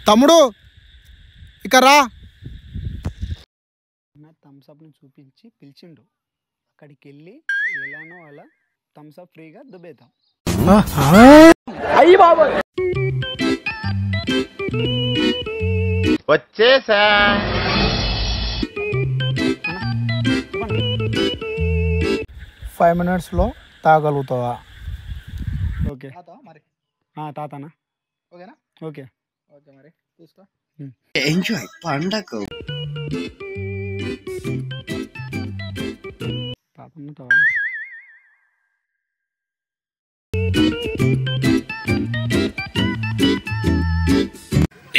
తమ్ముడు ఇక రా. థమ్స్అప్ని చూపించి పిలిచిండు. అక్కడికి వెళ్ళి ఎలానో అలా థమ్స్అప్ ఫ్రీగా దుబ్బేద్దాం. వచ్చేసా 5 minutesలో తాగలుగుతావా? ఓకే మరి తాతనా? ఓకేనా? ఓకే ఓకే మరి చూస్తా. ఎంజాయ్ పండగ. తాతన్న తావా?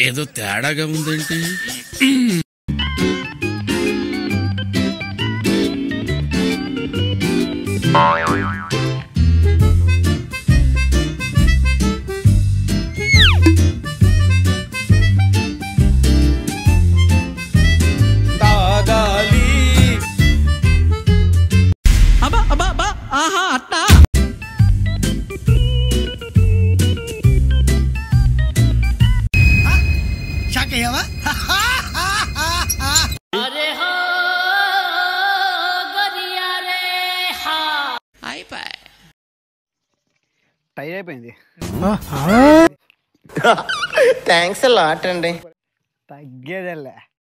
ఏదో తేడాగా ఉందేంటి? తాగాలి. అబ్బా అబ్బా అబ్బా ఆహా అట్టా. టై అయిపోయింది. థ్యాంక్స్ లాట్ అండి. తగ్గేదేలే.